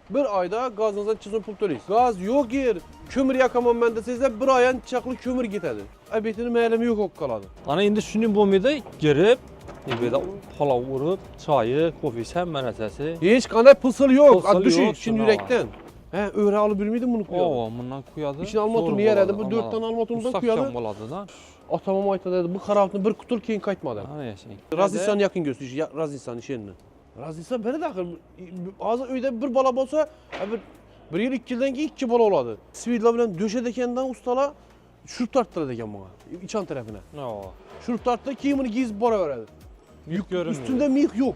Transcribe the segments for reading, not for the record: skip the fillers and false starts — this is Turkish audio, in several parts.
Bir ayda gazınızdan 200 pul to'laysiz. Gaz yo'q yer, kömür yakaman desangizlar bir aydan chaqli kömür ketadi. Abetini maylami yo'q bo'lib qoladi. Ana endi shunday bo'lmaydi, kirib, yerda palov urib, choyi, kofesi hamma narsasi. Hech qanday pısıl yo'q, Pısıl addushi yo'q, chin shuni yurakdan. He, o'ra olib bilmaydi buni qo'yadi. Oo, bundan qo'yadi. İçine almatunu yeradi, bu 4 tane almatundan qo'yadi. Mustahkam bo'ladi-da. Atamam aytadi, bu qaravotni bir qutul keyin qaytmadi. Ana yashang. Razistan yaqin gösteriş, Razistan işini. Razistan beri daxil. Hozir uyda bir bola bo'lsa, bir yil 2 yildan keyin 2 bola bo'ladi. Svidla bilan döşed ekandan ustalar shurp torttiradi ekan bunga, ichan tarafına. Oo. Shurp tortdi, keyin buni gizib boraveradi. Yuk görünmüyor. Üstünde mix yo'q.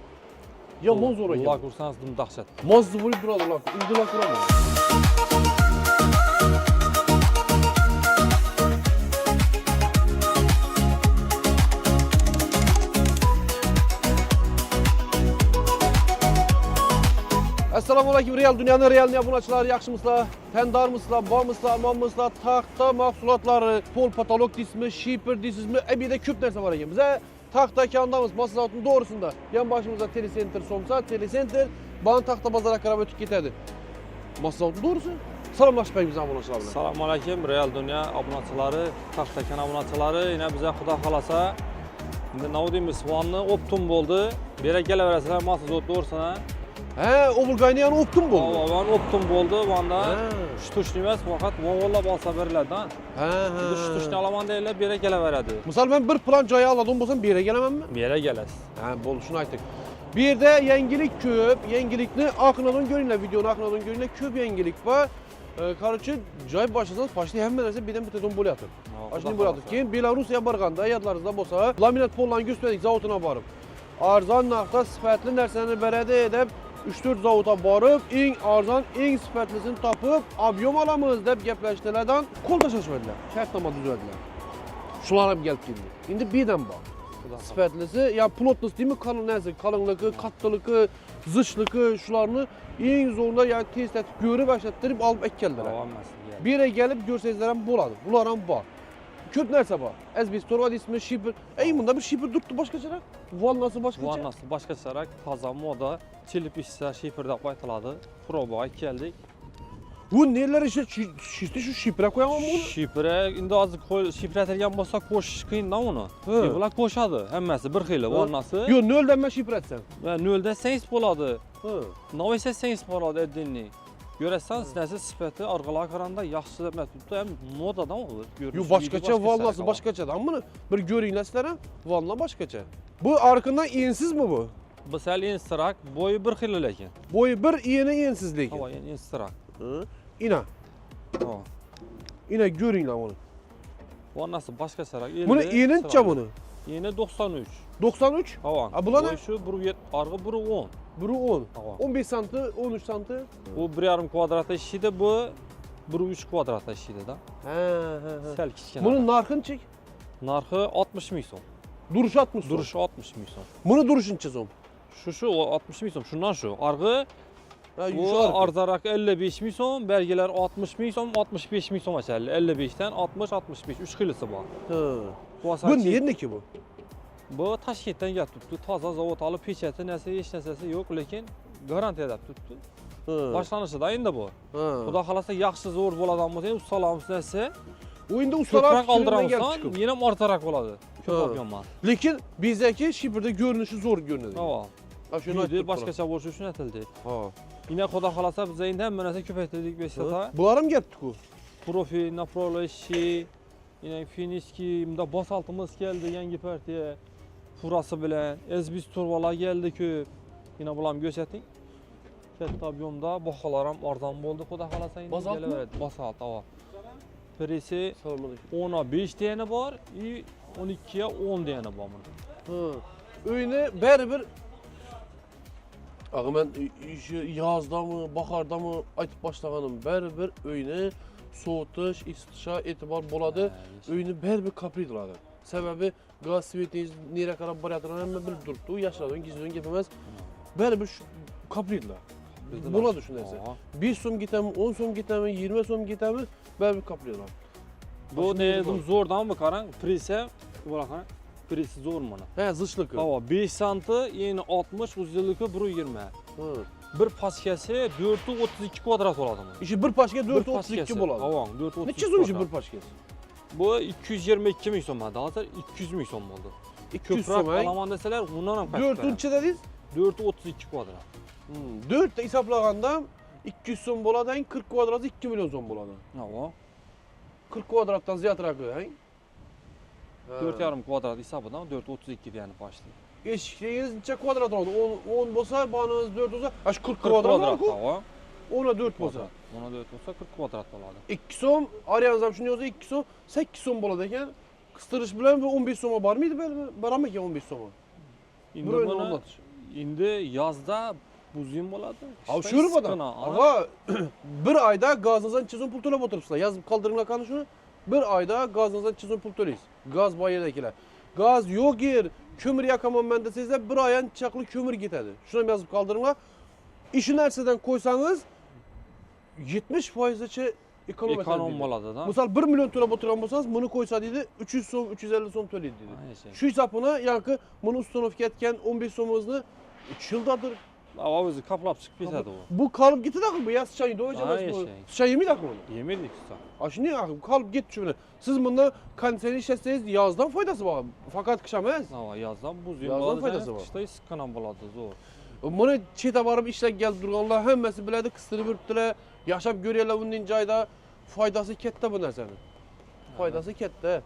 Yomon zo'r ekan. Allah kursanız dim dahshat. Mazza bo'lib turadi ular, uydalar turadi. Assalomu alaykum, Real Dunyoning Real obunachilar, yaxshimisizlar? Tandarmisizlar, bormisizlar, amonmisizlar? Taxta mahsulotlari, pol patolog deysizmi, shipper deysizmi? Bu yerda ko'p narsa bor ekan. Biz taxta kandamiz, mahsulotning to'g'risida. Yan boshimizda Telecenter somsa, Telecenter bana taxta bozorga qarab o'tib ketadi. Mahsulotning to'g'risi. Salomlashib qo'yamiz obunachilar bilan. Assalomu alaykum, Real Dunyo obunachilari, taxta kan obunachilari. Yana biza xudo xolasa endi nima deymiz, Svonni optum bo'ldi. Bera kelaverasizlar, mahsulot to'g'risini. He, obulgayni yana optum bo'ldi. Van optum bo'ldi, vanda shtushni emas, faqat vovollab olsa beriladi-da. Ha. Shtushni olaman deylar, bera kelaveradi. Misol men bir plan joyi oladigan bo'lsam, bu yerga kelamanmi? Bera kelasiz. Ha, bo'ldi, shuni aytdik. Bu yerda yangilik ko'p. Yangilikni oqinadan ko'ringlar, videoni oqinadan ko'ringlar. Ko'p yangilik bor. Короче, joy boshlasangiz, почти hamma narsa birdan bittadan bo'lyapti. Ashuni bo'ladi. Keyin Belarusga borganda, yodlaringizda bo'lsa, laminat pollarni ko'rsatdik zavodina borib. Arzon narxda sifatli narsani beradi deb 3-4 zavodga borib, eng arzon, eng sifatlisini topib, ob'yom olamiz deb gaplashdilardan qo'l tashlashmadilar. Shartnoma tuzadilar. Shular ham kelib keldi. Endi birdan bor. Sifatlisi, ya plotnost deymi, qalinligi, qalinligi, qattiqligi, zichligi, shularni eng zo'rlar ya tezlatib ko'rib, ashlattirib olib keldilar. Bir yere gelip görseniz ham bo'ladi. Bular ham bor. Ko'p narsa bor. Asbestor deysizmi, shipper. Bunda bir shipper duribdi boshqacharoq. Vannasi boshqacha. Vannasi boshqacharoq, toza moda, chilip ishsa shipper deb aytiladi. Probaga keldik. Bu neler işte şu shipperga qo'yamanmi buni? Shipperga endi hozir shipiratirgan bo'lsa qo'shish qiyin-da uni. Bular qo'shadi, hammasi bir xil. Vannasi. Yo'q, 0 dan men shipper atsam. Va 0 dan sengiz bo'ladi. Nima esa sengiz bo'ladi endi. Görəsən, sinəsi sifəti arqalara qaranda yaxşı deb tutdu, həm modadan olur. Yox, başqaça, vallası başqaçadır. Amma bir görünglər sizlərə, valla başqaça. Bu arqından ensiz mi bu? Bu səl ensiraq, boyu bir xil lekin. Boyu bir, iğne ensiz lekin. Hava, ensiraq. İna. Ha. İna görünglər onu. Vannası başqaçaraq. Bunu iğne neçə bunu? İğne 93. 93? Hava. Bular nə? Şu arğı buru 10. Buru 10. Hava. 15 santi, 13 santi. Bu 1,5 kvadratda işidir, bu 3 kvadratda işidir da. He. Səl kiçkina. Bunun narxını çək. Narxı 60 min so'm. Duruşu 60 so'm. Duruşu 60 min so'm. Bunu duruşun neçə so'm? Şu 60 min so'm. Şundan şu. Arğı Bu arzarak 55 min so'm, belgeler 60 min so'm, 65 min so'm açarlı. 55'ten 60-65, 3 xilisi var. Bu niye ki bu? Bu Toshkentdan kelib turibdi. Toza zavod olib, pechati, narsa, hech narsasi yo'q, lekin garantiya deb turibdi. Boshlanishida endi bu. Xudo xolasa yaxshi zo'r bo'ladigan bo'lsa, ustalarimiz narsa. O'yinda ustalar qoldiramsan, yana ham ortaroq bo'ladi. Ko'p olganman. Lekin bizdagi shipperda ko'rinishi zo'r ko'rinadi. Ha. Shuni aytib boshqacha bo'lishi uchun aytildi. Ha. Yine xudo xolasa biz endi hamma narsa ko'paytirdik Besata. Bular ham gapdi-ku. Profi, naproloshi, yine finiski, bunda bosaltimiz keldi, yangi partiya. Furası bilan, asbestorlar geldi ko'p. Yine bularni ko'rsating. Katta ob'yomda baholar ham arzon bo'ldi, xudo xolasa endi kelaveradi. Basalt, havo. Birisi 10 ga 5 degani bor, 12 ga 10 degani bor bunda. Uyni baribir Ağa men yozdami, bahordami aytib boshlaganim, baribir uyni so'utish, isitishga e'tibor bo'ladi. Uyni baribir kaprituladi. Sebebi gaz svetingiz nereye qarab boryaptığını hamma bilib turibdi. U yashiradigan, gizlidan gap emas. Baribir shu kapritlar. Bo'ladi shu narsa. 5 so'm ketami, 10 so'm ketami, 20 so'm ketami, baribir kapritlar. Bu ne dedim zo'rdanmi qarang, presi, bular qarang. Presi zo'r mana. He, zichligi. Havo 5 santi, yeni 60, uzunligi 1,20. bir paskesi 432 kvadrat bo'ladi. İşi bir paşka Bir 432 bo'ladi. Tamam, 432. Neçe so'm işi bir paşkesi? Bu 222 ming so'm edi. Hozir 200 ming so'm bo'ldi. 200 Ko'proq so'm. olaman deseler bundan ham katta. 4'ünçe dediniz? 432 kvadrat. 4 de hesaplaganda 200 so'm bo'ladi, 40 kvadratı 2 milyon so'm bo'ladi. Tamam. 40 kvadratdan ziyodroq, ha? 4,5 kvadrat hisobidan 432 yani başlıyor. Eşikliğiniz neçe kvadrat oldu? 10 bolsa, bağınız 4 olsa, aş 40 40 kvadrat kvadrat. var. Tamam. 10'a 4 bolsa. Ona 4 olsa 40 kvadrat oladi. 2 so'm, arayanızda şunu yazsa 2 so'm, 8 so'm bo'ladi ekan. Qistirish bilan 15 so'mga bormaydi belki? Boramı ekan 15 so'mga? Endi Bir oyunu buni anlat. endi yozda buzin bo'ladi. Avşırıp adam. Aga bir ayda gazınızdan çizim pul to'lab o'tiribsizlar. Yazıp kaldırımla qani şunu. Bir ayda gazınızdan çizim pul to'laysiz. Gaz bu yerdagilar. Gaz yo'q yer, kömür yakaman men desangizlar, bir aydan chaqli kömür ketadi. Shuni ham yozib qoldiringlar. İşi narsadan qo'ysangiz 70%gacha ekonom ekonom bo'ladi da. Misal 1 milyon to'lab o'tirgan bo'lsangiz, buni qo'ysa deydi, 300 so'm, 350 so'm to'laydi deydi. Shu hisobini, yoki buni ustanovka etgan 15 so'mingizni 3 yildadir Ama o'zi kaplab chiqib ketadi u. bu kalıp gitti de bu ya sıçaydı o zaman. Sıçay yemedik mi onu? Yemedik usta. Aşını ya kalıp gitti şöyle. Siz bunda kaliteli işletseniz yazdan faydası var. Fakat kışa emez. Ama yazdan buz Yazdan faydası var. Kışda sıkkınan bo'ladi zor. Bunu çete varıp işler geldi durganlar hemmesi biledi kıstırıp ürttüler. Yaşap görüyorlar bunun cayda faydası kette bu nersenin. Faydası kette.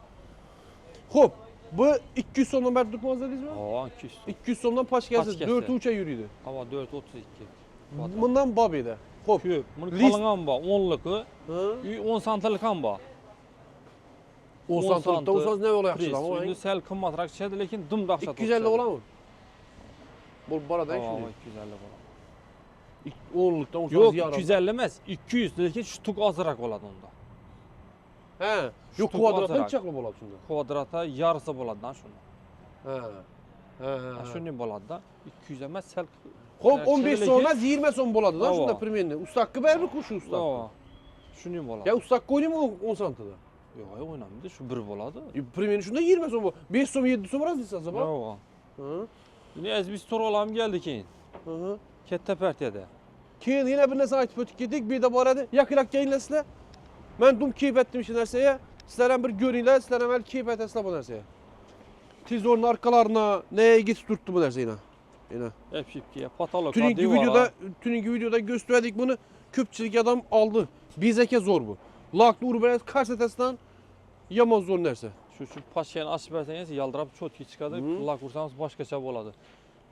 Hop. Bu 200 sondan beri tutmaz dediniz mi? Aa 200. 200 sondan paş gelsiz. Paş gelsin. 4 uça yürüydü. Ama 432. Bundan babiydi. Hop. Köp. Bunu List- kalıngan ba 10'lıkı, 10 santilik ham ba. 10 santimlikte olsanız ne oluyor Pres. yakışık ama? Endi sel qimmatroq tushadi, lekin dumda aqshat. 250 ola mı? Bu barada Tamam, şunu. 250 bo'ladi. 10'luktan olsanız Yo'q, yarım. 250 emas, 200, lekin shu tuk ozroq bo'ladi unda. He. Yok Şu kvadratdan kvadrat. çaklı bo'ladi shunda. Kvadrata yarısı bo'ladi-da shuni. He. He. Shuni bo'ladi-da. 200 emas, sel. Hop Yaxshi, 15 lekin- so'm emas 20 so'm bo'ladi da Ava. shunda primerni. Ustaqqa baribir qo'shu ustaq. Yo'q. Shuni bo'ladi. Ya ustaqqa o'ynaymi 10 santida? Yo'q, o'ynamaydi, shu bir bo'ladi. Primerni shunda 20 so'm bu. 5 so'm 7 so'm razlisa bor. Yo'q. Hı. Yine ezbis to'rg'alam keldi keyin. Hı. Katta partiyada. Keyin yana bir narsa aytib o'tib ketdik. Bir de bu arada yaqinlab kelinglar. Men dum keyif etdim shu narsaga. Sizlar ham bir ko'ringlar, sizlar ham hali keyif etasizlar bu narsaga. Tezorning orqalarini nega ketib turibdi bu narsa yana? Yana. Epşipkiye, patolog, Tüninki videoda gösterdik bunu. Köpçilik adam aldı. Bizeke zor bu. Laklı urbanet kasetesinden yaman zor nerse. Şu paşayani açib bersangiz, yaldirab cho'tki chiqadi, Hı. lak ursangiz boshqacha bo'ladi.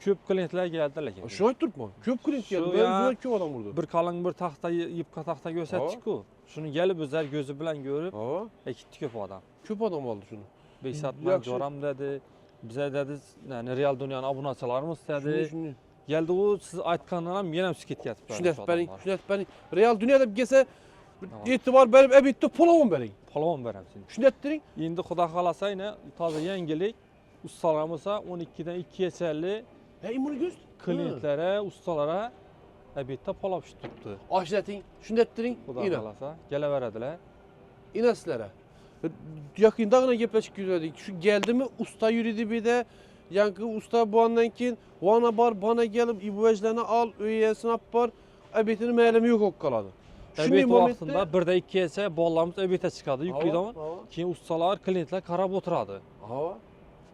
Ko'p klientlar keladi lekin. Şunu aytib turibman. Köp klient geldi. Şu Ben ya- yüzüne köp adam vurdu. Bir qalin bir taxta, yipqa taxta ko'rsatdik-ku. Shuni kelib o'zlar ko'zi bilan ko'rib, Aa, ketdi ko'p odam. köp adam aldı şunu. Beksat Yaxshi. joram dedi. Bize dedi, yani real dunyoning obunachilarimiz dedi. Şunu. Geldi u siz aytgandan ham yana chiqib ketyapti. Şunu aytib bering. Şunu aytib bering. Real dünyada bir gelse e'tibor berib ebitde polavon bering. Polvon beram seni. Shuni aytdiring. Endi xudo xolasa yana toza yangilik ustalarimiz 12dan 250 Hey bunu göz. klientlere, ustalara bitta polab pishib turibdi. Aşireting. Şunu aytdiring. Xudo Yine. xolasa kelaveradilar. İna sizlere. Yakında gına gepleşik güzeldik. Şu geldi mi usta yürüdü bir de. Yankı usta bu andan keyin bana bar bana gelip ibuvejlerini al öğeyesini yapar. Ebetini meylemi yok ok kaladı. Ebet vaqtida 1da 2 esa bolalarimiz ebetga chiqadi, yuk Hava, bidaman. hava. Keyin ustalar, klientlar qarab o'tiradi. Hava.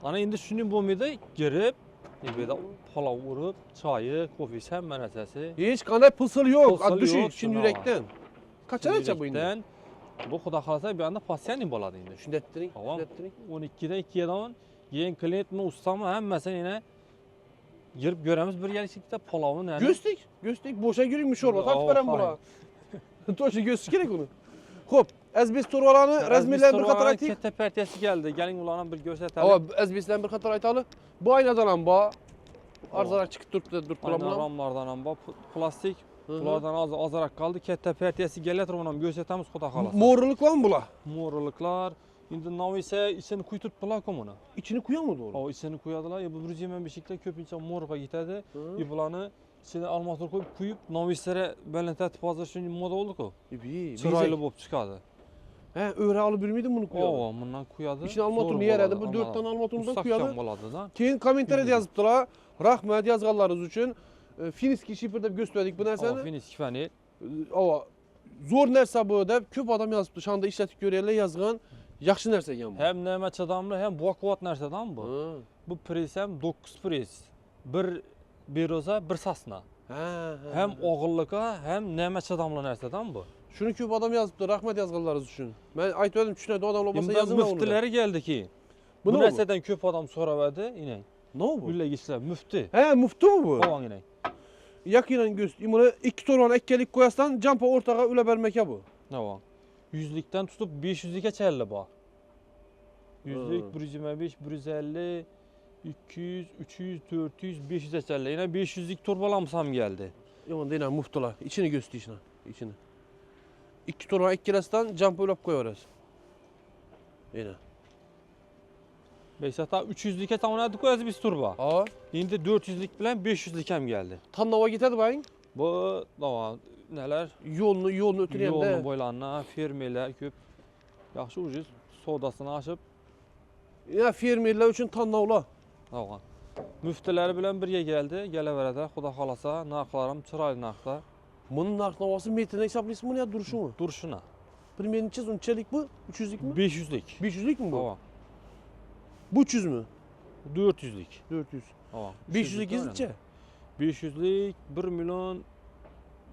Ana endi shuning bo'lmaydi, girib, ebeda polov urib, choyi, kofesi hamma narsasi. Hiç kanay pısıl yok. Pısıl Ad düşün. yok, Şimdi şuna yürekten. Kaçar açar bu indi? Yürekten, bu xudo xolasa bu yoqda passiyani bo'ladi endi. Şunu ettiring. Tamam. Şunu ettiring. 12dan 2dan keyin klientmi, ustami hammasini yana girib ko'ramiz birgalikda polovni yana. Göstek. Göstek. Boşa gireyim mi şorba? Aa, Takip veren hayır. buna. Toşu göz gerek onu. Hop. Ezbis turvalarını rezmilerini bir katar aytayım. Katta partiyasi keldi. Keling ularni bir ko'rsataylik. Ama ezbislerini bir katar aytalı. Bu aynadan ham bu. Arzarak çıkıp durup duramam. Ramlardan ham bor, plastik. Hı hı. Ulardan ozroq qoldi. Katta partiyasi keladi, uni ham ko'rsatamiz xudo xolasa. Morluk var mı bula? Mo'riliklar. Endi novisa ichini quytiribdilar-ku buni. İçini kuyan mı doğru? O ichini quyadilar. Bu 125 liklar ko'pincha mo'rga ketadi. Hı. Bularni ichini armatur qo'yib, quyib, novislarga balandlatib hozir shunday moda bo'ldi-ku. Chiroyli bo'lib chiqadi. He, öğre alıp bilmiydim bunu kuyadı. Oo, bundan quyadi. İçine almatunu yer edi. Bu 4 tane almatunu da Mustahkam kuyadı. bo'ladi-da. Keyin kommentariyada yazıptılar. Rahmet yazganlarınız için. Finiski şifir deb gösterdik bu narsani. Finiski fani. Ava zo'r narsa bu deb ko'p odam yozibdi. Shunda ishlatib ko'raylar yozgan yaxshi narsa ekan bu. Hem neme çadamlı hem bokvat narsadan bu. Ha. Bu pres hem 9 pres. Bir beroza, bir sasna. Ha. Hem og'irlikka hem neme çadamlı narsadan bu. Shuni ko'p odam yozibdi. Rahmat yozganlaringiz uchun. Men aytdim, tushunadi odamlar bo'lsa Endi yozinglar uni. müftileri geldi ki. Bu Bu ne narsadan ko'p odam so'rabadi, inan. Ne bu? Güllagiclar müfti. He, mufti bu. Ovan inan. Yaqinan göz. Buni 2 to'rvon ikkalik qo'yasdan jampa o'rtaga ula bermaka bu. Ovan. 100'likten tutup 500'like çelli bu. 100'lik, Ha. 125, 150, 200, 300, 400, 500'e çelli. Yine 500'lik turbalamsam geldi. Yaman deyina muftilar. İçini göster içine. İçini. 2 to'rvon ikkalasidan jampa ulab qo'yaverasiz. Yine. Beysata 300'like tamamladık koyarız biz turba. Ha. Şimdi 400'lik bilen 500'lik hem geldi. Tanlava ketadi baying. Bu dava neler? Yo'lni o'tirganda. Yolunu boylanına, fermeler köp. Yaxşı ucuz sodasını açıp Ya fermerlar uchun tanlovlar. dava. Müftileri bilen birge geldi. Geleverede Xudo xolasa narxlarim chiroyli narxda. Bunun narxlavasi metrdan hisoblaysizmi yo durishimi? Duruşuna. Bir necha unchalik bu? 300lik mi? 500'lik. 500lik mi bu? Dava. Bu 300 mü? 400'lik. 400. Dava. 500'lik izçe. 500'lik 1 milyon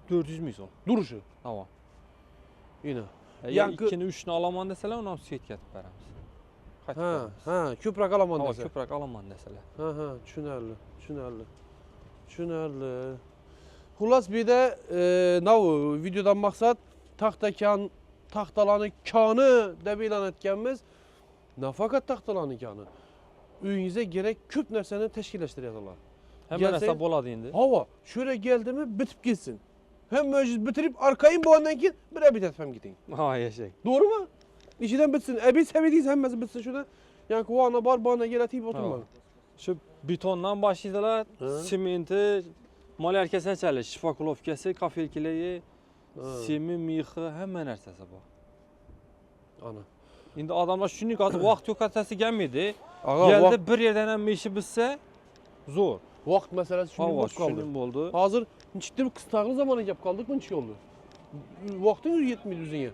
400 milyon. Duruşu. Dava. Yine. Ya Yankı- ikini üçünü alaman deseler ondan set ketip veremiz. Kaç Ha, ha, ko'proq alaman Hava desa. köprak alaman deseler. Ha, tushunarli. Xullas bir de nav videodan maqsad taxtakan, taxtalarni koni deb e'lon etganmiz. Nafaqat taxtalarni koni. Uyingizga kerak ko'p narsani tashkillashtiradilar. Hemen Gelseydi- hesap oladı indi. Hava şöyle geldi mi bitip gitsin. Hem meclis bitirip arkayın bu ondan ki bir bir hem gidin. Ha yaşay. Doğru mu? İşiden bitsin. Biz sevdiyiz hemmesi bitsin şurada. Yani bu ana bar bana geletip oturma. Şu betondan başlaydılar. Ha. Simenti, mal herkese çeli. Şifakulovkesi, kafelkileyi, Ha. simi, mixi hemen hersesi bu. Ana. Şimdi adamlar şunu katı vakt yok atası gelmedi. Ağa, Geldi bir yerden hem işi bitse zor. Vakt meselesi şimdi Hava boş kaldı. şunun oldu. Hazır ciddi bir kısıtlı zamanı yap kaldık mı oldu? Vaktin yetmedi düzene.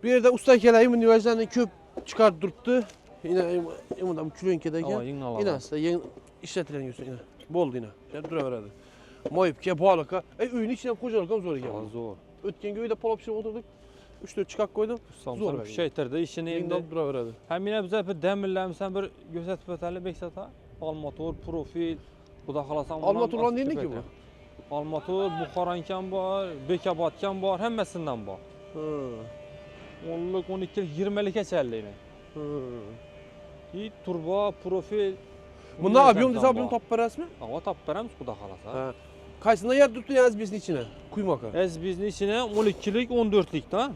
Bir yerde usta keleyim üniversiteden köp çıkart durttu. Yine adam különkedeyken. Ama yine alalım. Yine aslında yeni işletilen göster yine. Boldu yine. Yani duraveradi. Moyup ke balıka. Öyün içinden kocalıkam zor Ha, geldi. zor. Ötken köyde polop şey oturduk. 3-4 çıkak koydum. Samsun Zor bir şeytirdi işini indi. Yeniden duraveradi. Hem yine bize bir demirlemsen bir gözetip öterli beksata. Almatör, profil, bu da xalasan. Almatörlan değil ki bu? Almatör, Buxarankan var, Bekabatkan var, hemmesinden var. Hı. 10'luk, 12'lik, 20'lik keçerli yine. Turbo, profil. Bu ne yapıyorum dese abim top parası mı? Ama tap veremiz bu da xalasa. Ha. Kaysında yer tuttu ya bizin içine. Kuymaka. Ez bizin içine 12'lik, 14'lik da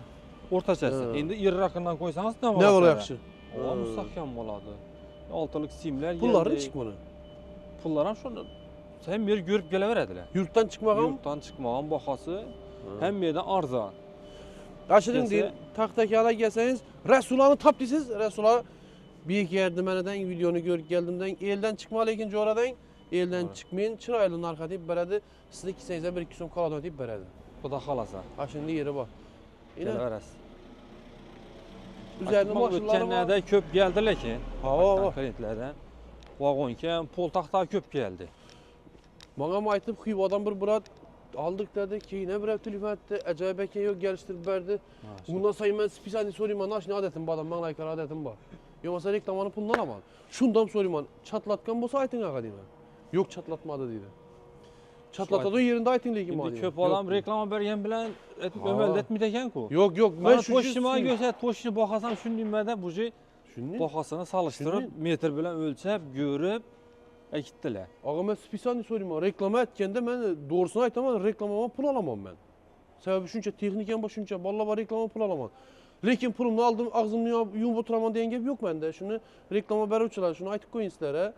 ortaçası. Ha. Şimdi iri rakından koysanız ne var? Ne olur yaxşı? Ama Ha. müstahkem oladı. 6'lık simler Pulların geldi. çıkmanı. Pullarım şunu hem bir görüp geleverediler. Yurttan çıkmakam. Yurttan çıkmağın baxası hem yerden arzan. Aşırın Gelse- değil. Taktakiyana gelseniz Resulullah'ı tap desiniz. Resulullah bir iki yerdimeneden videonu görüp geldiğimden elden çıkmalı ikinci oradan elden Ha. çıkmayın. Çıraylı narka deyip beredi. Siz de kisenize bir iki son kalan deyip beredi. Bu da xalasa. Aşırın yeri bak. Yine Geleverəs. üzerinde maşınları var. Geçenlerde köp geldiler ki. Hava. Klientlerden. Vagonken pol taxta köp geldi. Bana aytıp kıyıp adam bir bırak aldık dedi ki yine bir telefon etti. Acayip eken yok geliştirip verdi. Bundan sayın ben spisani sorayım bana ne adetim bu adam bana layıklar adetim bu. Yok mesela reklamanı puldan aman. Şundan sorayım ben çatlatkan bu aytın ağa diyeyim. Yok çatlatmadı dedi. Çatlatmadı yerinde aytın leki Şimdi mi? köp adam reklama bergen bilen ömelde etmeyecekken ku. Yok yok ben Ben şu poştima göster, poşini baxasam şunu dinmeden bu Şunu. baxasını salıştırıp metr bilen ölçüp görüp ekittiler. Ağa ben spisani sorayım reklama etkende ben doğrusunu aytamam reklamama pul alamam ben. Sebebi şunca texniken başınca vallahi var reklama pul alamam. Lekin pulumunu aldım ağzımı yumup oturaman deyen gibi yok bende. Şunu reklama beruvchilar şunu aytıp koyun sizlere.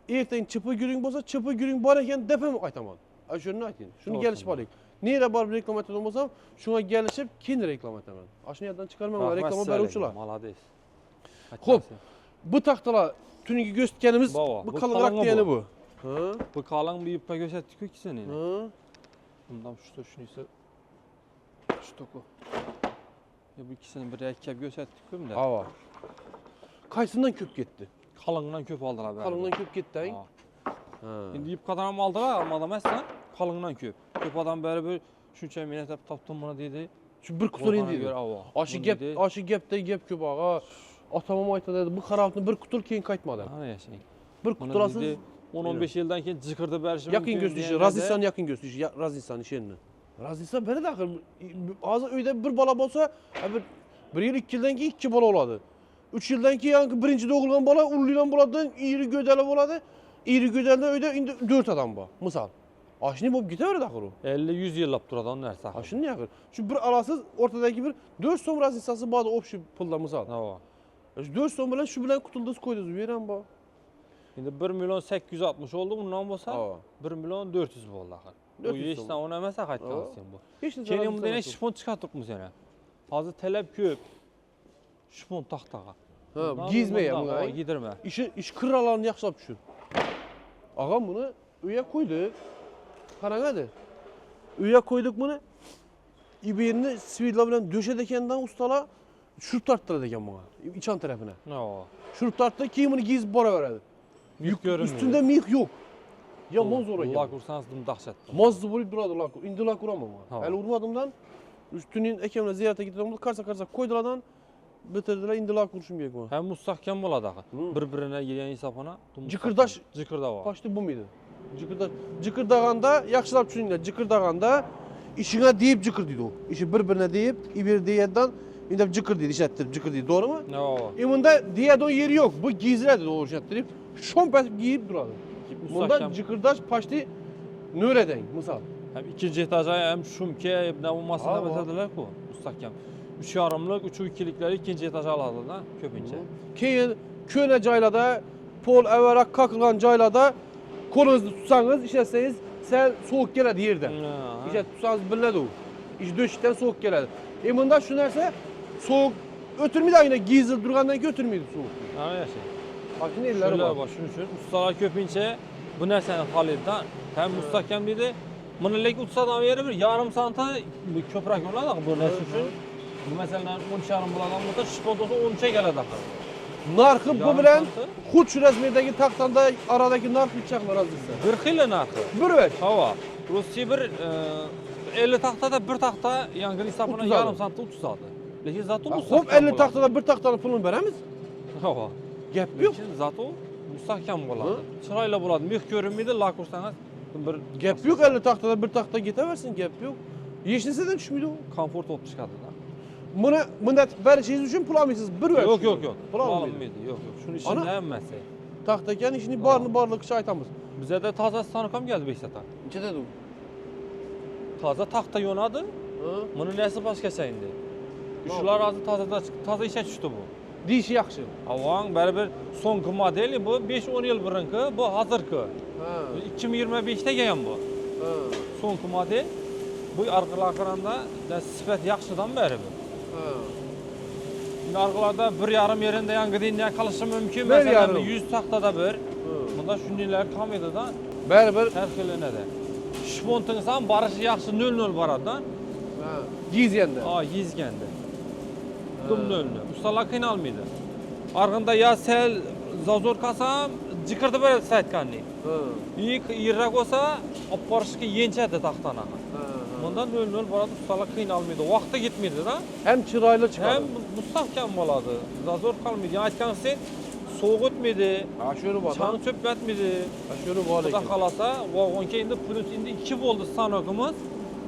Erten çıpı gürün bolsa çıpı gürün bar eken depem aytaman. Şunu aytayın. Şunu Olsun gelişip bak. alayım. Nere bar bir reklam etmeden olmasam şuna gelişip kendi reklam etemem. Aşını yerden çıkarmam reklama beruvchilar. Malades. Hop. Bu taxtalar tünüki göstergenimiz Baba, bu bu kalınrak kalınğı diyeni bu. bu. Ha? Bu kalın bir ipa gösterdik ikisini. Ha? Bundan şunuysa şu toku. Ya bu ikisini bir rekkep gösterdik mi de? Hava. Kaysından köp gitti? Kalınından köp aldılar bari. Kalından köp gitti ha? Ha. Ha. Şimdi ip kadar mı aldılar, almadan mesela kalınından köp. Köp adam beri bir şunca minnet hep taptım bunu dedi. Şu bir kutur indi. Aşı gepte gep köp ağa. Atamam ayta dedi. Bu karavatını bir kutur keyin kaytmadı. Ha yaşayın. Bir kuturasız 10-15 yıldan keyin cıkırdı berşim. yakın göstüşü. Razistan yakın göstüşü. Razistan işini. Razistan beni de akır. Ağzı öyde bir bala bolsa, bir yıl 2 yıldan keyin 2 bala oladı. 3 yıldan keyin yankı birinci doğulgan bala uluyla boladı, iri gödeli boladı. İri gödelden öyde indi 4 adam var. Misal. Aşını bop giteverir akır o. 50-100 yıllap durad onun nersa. Aşını yakır. Şu bir alasız ortadaki bir 4 som razistası bağlı opşu pulda misal. Ha. 4 som bilen şu bilen kutulduz koyduz veren ba. Şimdi 1.860.000 oldu bundan bolsa Aa. 1.400.000 boldu axir. Bu 400 yeşten so'm. ona mesela qaytqansın bu. Hiç Keyin bundan ne şifon çıxartdıq mı sene? Hazır talep köp. Şifon taxtağa. Ha, gizme ya bunu. Gidirme. İş kırralarını yaxşılap düşür. Ağam bunu üye koyduk. Qaranadı. Üye koyduk bunu. İberini sividla bilen döşedekenden ustala şurup tarttırdı eken bana. İçan tarafına. Ha. Şurup tarttı ki bunu giz bora verdi. Üstünde mih yok. Ya moz oraya. Allah kursanız dım dahşat. Mazdı bulup duradı lakur. İndi lakur ama. Ha. El urmadımdan üstünün ekemine ziyarete gittiğimde karsa koydulardan bitirdiler indi lakur şun biyek bana. Hem mustahkem boladı axir. Hı. Bir-birine giren insafına. Cıkırdaş. Cıkırda var. Başta bu muydu? Cıkırdağanda yaxşılap düşününler. Cıkırdağanda işine deyip cıkır deydi o. İşi birbirine deyip, ibir diyeden indi cıkır deydi, işlettirip cıkır deydi. Doğru mu? Ha. Bunda diyede o yeri yok. Bu gizledi o işlettirip. Şompet giyip duradı. Bunda cıkırdaş paştı nöreden misal. Hem ikinci etaja hem şumke ne olmasına Ha, beterdiler ku. Mustahkem. 3 yarımlık, 3 ikilikleri ikinci etaja aladı da köpünce. Keyin köne caylada, pol everak kakılan caylada kolunuzu tutsanız, işetseniz sen soğuk geledi yerden. İşte tutsanız bilnedi o. İşte döşükten soğuk geledi. Bunda şu narsa soğuk ötürmeydi yine gizli durgandan götürmeydi soğuk. Ha yaşa. Bak şimdi elleri Şöyle var. bak şunun için ustalar köpünçe bu nersenin halinden hem mustahkem dedi. Bunu lek utsadan yeri bir yarım santa bir köprak yolladı bu nerse için. Bu mesela 10 yarım buladan bu da şipotosu 13'e geledi axir. Narkı bu Yarım bilen santı. hut şu resmiyedeki taktanda aradaki nark bıçaklar azizse. 40 yıl narxı. Bir ver. Hava. Rusya bir 50 taxtada bir taxta yangın hesabına 30 yarım aldı. santı 30 aldı. Lekin zato Hop 50 taktada bir taktanın pulunu veremiz. Hava. Gep yok. Lekin zato mustahkam bo'ladi. Chiroyli bo'ladi. Mix ko'rinmaydi, lak ursangiz bir Gep yok 50 taktada bir takta giteversin gep yok. Yeşilseden düşmüydü o. komfort bo'lib chiqadi da. Bunda bir şey için pul almışsınız. Bir ver. Yo'q. Pul almaydı. Olmaydi. Yo'q. Shuni Ana. ichida hammasi. Taktaken işini barlık şey aytamız. Bizda toza stanikam keldi Beksata. İçe dedi o. Toza taxta yonadi. Ha? Buni nasi boshqacha endi. Shular hozir toza ishga tushdi bu. Dişi yaxşı. Avang baribir so'nggi modeli bu 5-10 yil burungi, bu hozirgi. Ha. 2025 ga ham bu. Ha. So'nggi model. Bu arqalar qaranda sifat yaxshidan beri bu. Ha. Arqalarda 1,5 yerinde yangıdinle qilishi mumkin. Bir Mesela yarım. 100 taxtada bir. Bunda shundaylar kam edida. Berber. Har xilinada. Shpontingiz ham barishi yaxshi 0-0 boradi. Ha. Gizyendi. Ha, yezganda. Dum 0-0. Ustalar qiynalmaydi. Arqında ya sel zazor qasam jikirdi bir saytganni. Ha. Yirrak bo'lsa olib borishga yenchadi taxtani. Bundan 0-0 boradi, ustalar qiynalmaydi. Vaqti ketmaydi da. Hem çıraylı çıkar. Hem mustahkam bo'ladi. Zazor qolmaydi. Yani aytgan sen soğuk o'tmaydi. Aşırı var. Çanı çöpletmedi. Aşırı var. Xudo xolasa, vagonga endi plus endi 2 bo'ldi stanokimiz.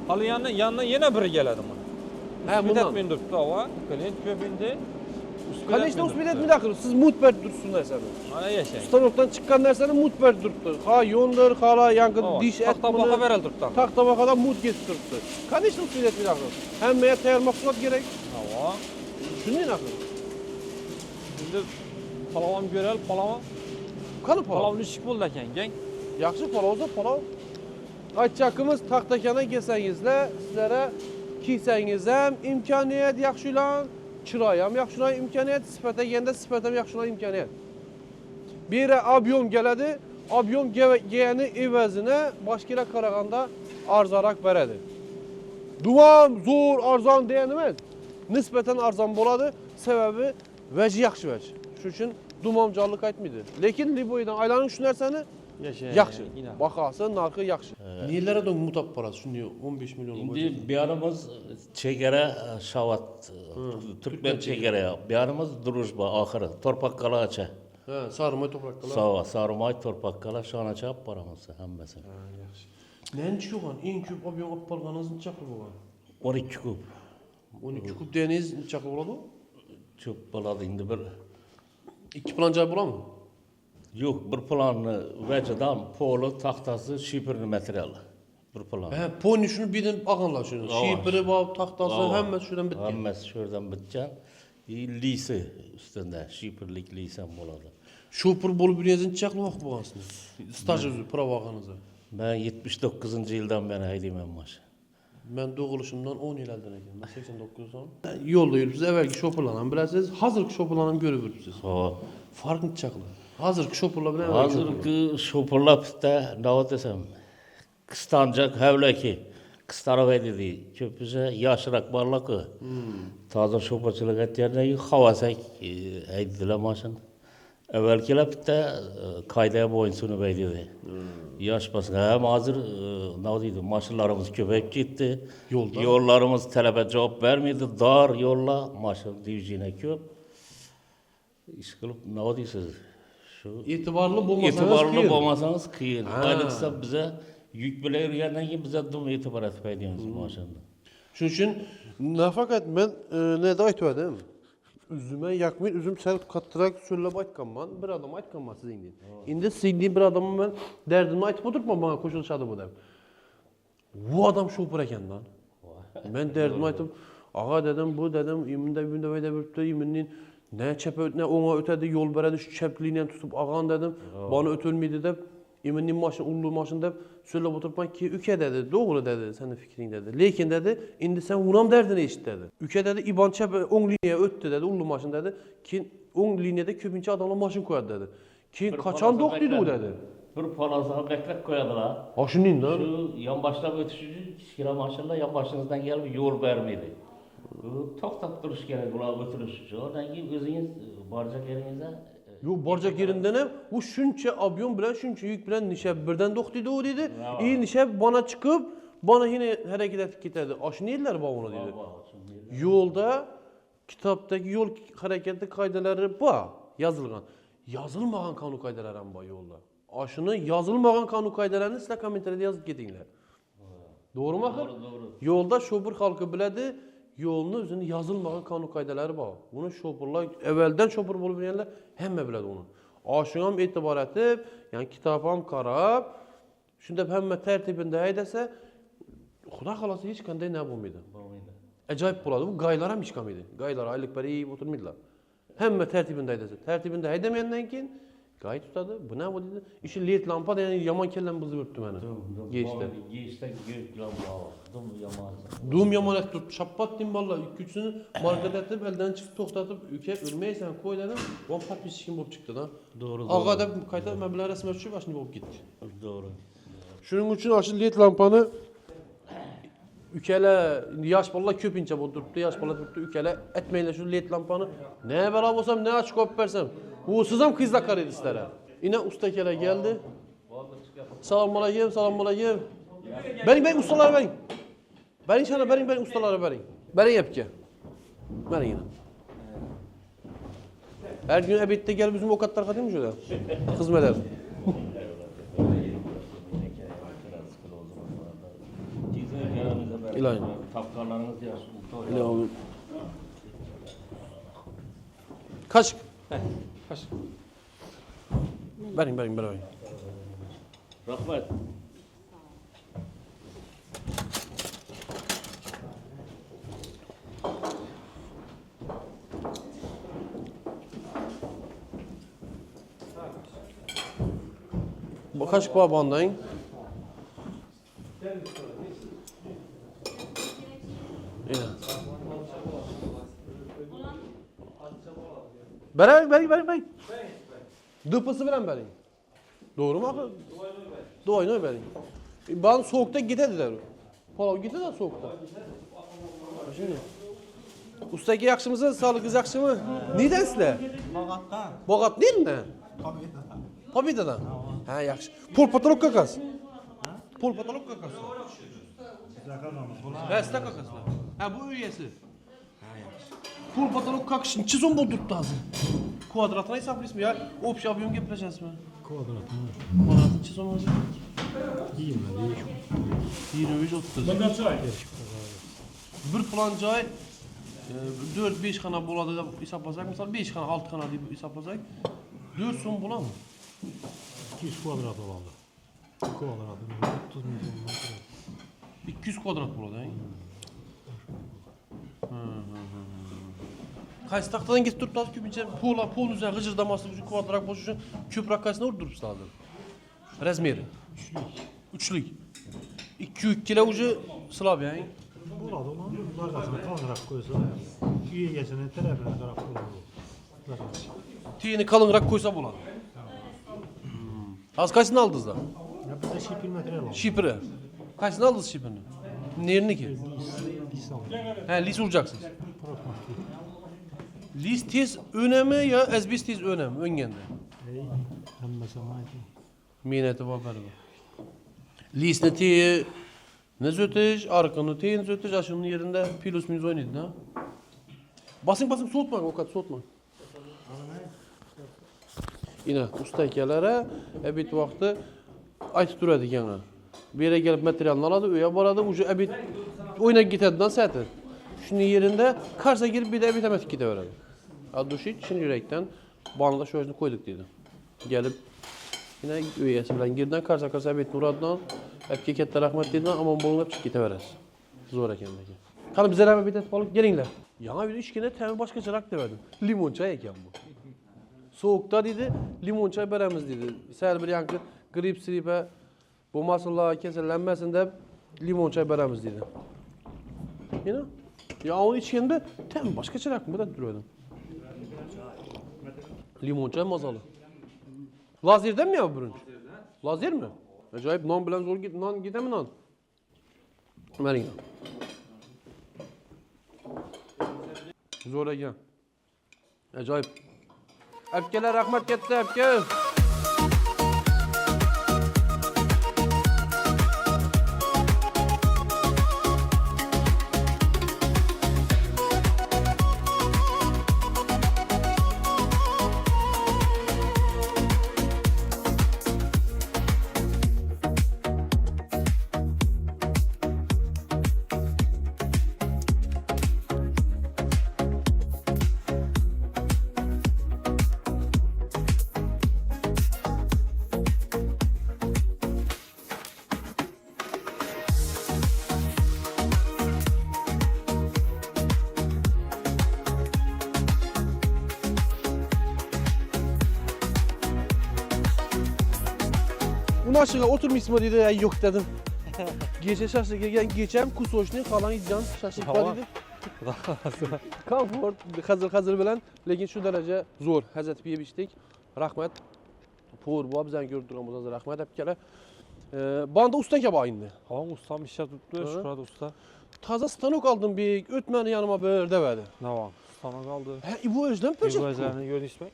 Hali yandan yana biri keladi buni. He bundan. Men turibdi ava. Klient ko'p endi. Kalişte usmilet mi dakır? Siz mutber dursun derseniz. Ana yaşayın. Stanoktan çıkan derseniz mutber durttu. Ha yondur, hala yangın, diş et Taxta baqa berildi turibdi. Takta bakadan mut geçip durttu. Kalişte usmilet mi dakır? Hem meye tayar mahsulat gerek. Ava. Şunu ne dakır? Endi palavam görel, palavam. Kanı palav. Palavni ishik bo'ldi ekan, gang. Yaxşı palav olsa palav. Aytacağımız taktakana gelsengizle sizlere kiysengiz hem imkaniyet yaxşılan, çırayam yaxşılan imkaniyet, sifete gende sipetem yaxşılan imkaniyet. Biri abiyom geledi, Abyon geyəni əvəzinə başqa qaraganda arzaraq verədi. Duvam, zor, arzan deyənimiz nisbətən arzan boladı. Səbəbi vəci yaxşı vəc. Şu üçün dumamcarlıq etmidi. Lakin Liboydan aylanın şu nərsəni yaxşı. Baxası, narxı yaxşı. Neylərə də mutap parası? Şimdi 15 milyon. Şimdi bir aramız çekere şavat, Türkmen çekere, bir aramız duruşba ahırı, torpak kala açı. Hə, sarımay toprak qala. Sava, sarımay torpak kala şana çap paramız hemmesi. Yaxşı. Nən çıxan? En köp abyon apalğanız neçəqli bolğan? 12 kup. 12 kub deniz neçəqli boladı? Çok baladı indi bir. 2 plan cay bolamı? Yok bir planı vecdan polu tahtası şifirli materyal. Bir plan. Hə, poni şunu birdən ağanlar şunu. Şipiri var, taxtası, həmməsi şuradan bitdi. Hemmesi şuradan bitken. Lise üstünde şifirlik lisem boladı. Şoför bolup birinizin neçəqli vaxt bolğansınız? Staj özü, pravağınızı. Ben 79. yıldan beri haydayım en başı. Mən doğuluşumdan 10 il əldən edim. Mən 89-dan. Yolda yürübüz, əvvəlki şoförlarla biləsiniz, hazırki şoförlarla görübürsünüz. O Fark neçəqli? Hazırki şoförlar bilə əvvəlki şoförlar. hazırki şoförlap da ne desem kıstancak hevleki kıstara dedi köpüze yaşırak barla ki taze şoförçülük ettiğinde havasak eydiler maşın. Evvelkiler de kaydaya boyunsunu beydiydi. Yaş basın hem hazır ne diydi maşınlarımız köpek gitti. Yolda. Yollarımız talebe cevap vermedi. Dar yolla maşın divjine köp. İş kılıp ne diyorsunuz? Şu İtibarlı bolmasanız İtibarlı kıyın. olmasanız kıyın. Ha. Aylıksa bize yük bile yürüyenden ki bize dum itibar etmediğimiz maşında. Şunun üçün nafaqat mən nə də aytmadım. Üzümə yakmayın, üzüm sel kattırak söylep aytkanman, bir adam aytkanman siz indi. İndi sildiğim bir adamı mən dərdimi aytıp oturtma bana koşuluşadı bu der. Bu adam şoför eken lan. Mən dərdimi aytıp, ağa dedim, bu dedim, iminde böyle bir iminin ne çepe ne ona ötedi yol beredi şu çepliğiyle tutup ağan dedim, bana ötülmedi de iminin maşın, ullu maşın de söylep oturtman ki üke dedi, doğru dedi, senin fikrin dedi. Lekin dedi, indi sen unam derdini eşit dedi. Üke dedi, iban çepe 10 liniyaya öttü dedi, ullu maşın dedi. Ki 10 liniyada köpünçe adamla maşın koyadı dedi. Ki kaçan dok dedi o dedi. Bir palaza beklek koyadılar. Ha şunu indi lan. Şu yan başta ötüşücü kişiler maşallah yan başınızdan gelip yol vermedi. Toktat duruş gerek ula götürüş. Oradan ki özünüz barcak yerinize Yo barcak yerinde ne? Bu şunça abyon bilen şunça yük bilen nişe birden dok dedi o dedi. İyi nişe bana çıkıp bana yine hareket etip giderdi. Aşı neydiler bana ona dedi. Yolda kitaptaki yol hareketi kaydeleri var yazılgan. Yazılmayan kanun kaydeleri var yolda. Aşını yazılmayan kanun kaydelerini sizler komentarda yazıp gidinler. Doğru mu? Doğru. Yolda şoför halkı biledi. Yolunun üzerinde yazılmayan kanun kaydeleri var. Bunu şoförler, evvelden şoför bulup bilenler hemme biledi onu. Aşınam etibar etip, yani kitabam karab, şunda hemme tertibinde eydese, Xuda xalası hiç kanday ne bulmaydı. Acayip buladı. Bu gaylara hiç kamıydı. Gaylar aylık beri yiyip oturmaydılar. Hemme tertibinde eydese. Tertibinde eydemeyenden ki, gay tutadı. Bu ne bu dedi. İşte led lampa da yani yaman kellen bızı bürttü beni. Geçti. Geçti gök lamba var. Dum yamaz. Doğum yaman et tut. Şappat diyeyim valla. Üçünü market edip elden çıkıp toxtatıp ülke ölmeysen koy dedim. On pat bir şişkin bulup çıktı da. Doğru. Ağa da kayda meblağ resme düşüp başını bulup gitti. Doğru. Şunun için aşı led lampanı ülkele yaş balla köpinçe bu durdu. Yaş balla durdu ülkele etmeyle şu led lampanı. Ne beraber olsam ne açık op versem. Bu sızam kızla karıydı istere. Yine usta kele geldi. Selamun aleyküm, selamun aleyküm. Ben ustaları verin. Verin sana, verin ustaları verin. Verin yap ki. Verin yine. Her gün ebette gel bizim avukatlar katayım mı şöyle? Hizmet eder. İlahi. Tapkalarınız yaş. İlahi oğlum. Kaç? Kaç. Verin. Rahmet. Kaç babandayım? Verin. Dıpısı veren verin. Doğru mu akı? Doğru ne benim? Ben soğukta gitediler. Palav gitediler soğukta. Şimdi. Ustaki yakışımızı, sağlık yakışımı. Neden sizler? Boğatdan. Boğat değil mi? Tabii. Pabidadan. Ha yaxshi. Pol patolog kakası. Pol patolog kakası. Ha, sta kakası. Ha bu üyesi. Ha yaxshi. Pol patolog kakışı neçə son bo'lduribdi hozir? Kvadratini hesablaysizmi ya? Общий объем gaplashasizmi? Kvadratını. Kvadrat neçə son hozir? 25. 25 30. Bundan çay. Bir plan joy 4-5 xana bo'ladi deb hisoblasak, misol 5 xana, 6 xana deb hisoblasak, 4 so'm bo'ladimi? 200 kvadrat oldu. Kvadratını 30 milyon metre. 200 kvadrat bo'ladi, ha? Qaysi taxtadan ketib turibdi hozir ko'pincha pol üzerine g'ijirdamaslik uchun kvadrat bo'lish uchun ko'proq qaysini urib turibsiz hozir? Razmeri. Uchlik. 2 kilo уже slab, ya. Buladı olan zakasını kaldırarak koysa, üyegesinin tarafına taraf koyulur. Zakası. Tiyini kalınrak koysa bo'ladi. Hozir qaysini aldingiz da? Ya bize şipil materyal aldı. Şipri. Qaysini aldingiz şiprini? Nerniki? Lis aldı. Ha, lis uracaksınız. Pragmatik. Lis tez önemi ya ezbis tez önemi öngende. Hem samaydı. Mineti var bari. Lisni teyi ne zötüş, arkını teyin zötüş, aşının yerinde plus minus oynaydı ha. Basın soğutmayın o kadar soğutmayın. Yine usta ekelere ebit vakti aytib turadi yana. Bir yere gelip materyalini aladı, öye baradı, ucu ebit oynayıp gitedinden səhti. Şunun yerinde karşıya gelip bir de ebit emetik gideveradi. Aduşit, şimdi yürekten banada şöyle koyduk dedi. Gelip yine üyesi bilen girden karşı ebit Murad'dan hep kekette rahmet dediğinden aman bolun hep çık gideveririz. Zor ekendeki. Kanı bize hemen bir et balık gelinler. Yana bir işkine temi başka çırak demedim. Limon çay eken bu. Soğukta dedi, limon çay beremiz dedi. Ser bir yankı grip sripe bu masalla keselenmesin de limon çay beremiz dedi. Yine? Ya onun içinde temi başka çırak mı da duruyordum. Limon çay mazalı. Lazerden mi ya burun? Lazer mi? Acayip nan bilen zor git, nan gide mi nan? Verin. Zor egen. Acayip. Öpkeler rahmet gitti öpke. Bunun aşağı oturmayısın mı dedi, ya yok dedim. Gece şaşırken geçem kusoşunu falan izleyen şaşırık var dedi. Komfort hazır bilen, lekin şu derece zor. Hazret bir biçtik. Rahmet. Pur bu bizden gördüğümüz hazır rahmet hep kere. Banda usta keba indi. Havan ustam işe tuttu, Şükrat usta. Taza stanok aldım bir, ötmeni yanıma böyle verdi. Ne var? Ustana kaldı. He, bu özlem Bir pöcek bu. gözlerini görüşmek.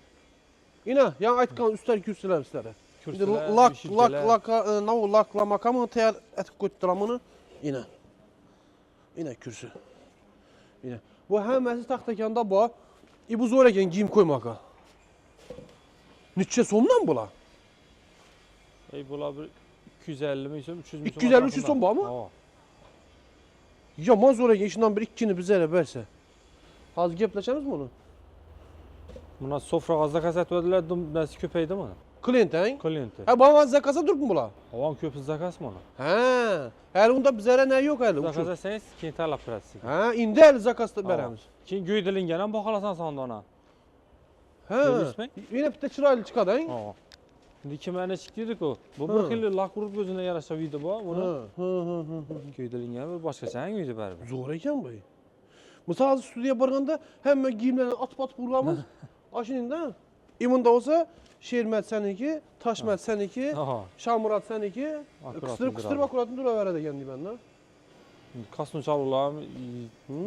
Yine, yan aytkan üstler kürsüler sizlere. Bir de Kürsüler, laklama mı teyar etik koyduramını yine. Yine kürsü. Yine. Bu hemesi taktakanda bu. Bu zor eken giyim koymaka. Neçe somdan bula? Ey bula bir 250 mi 300 mi? 250-300 son bu ama? Yaman zor eken işinden bir ikini bize verse. Az gepleşemiz mi onu? Buna sofra gazda kaset verdiler, nesi köpeydi mi? Klienten. Klienti. Ha bana zakasa dur mu bula? Havan köpü zakas mı ona? He. Her onda bize ne yok hele. Zakasa sen kinti alap pratik. Ha, indi el zakasta beremiz. Kin göydülün gelen bakalasan sandı ona. He. Görüşmek? Yine bir de çıraylı çıkadı ha? Aa. Şimdi kime ne çıktıydık o? Bu bir kilo lak vurup gözüne yarasa video bu. Bunu göydülün gelen bir başka sen göydü bari. Zor eken bu. Mesela stüdyoya barganda hemen giyimlerini atıp atıp vurgamız. Aşının da. İmunda olsa Şermet seniki, Taşmet seniki, Aha. Şamurat seniki. Akkurat Kıstırıp bir kıstırıp adam. akkuratını duraveradi degan deyman da. Kasın çalılar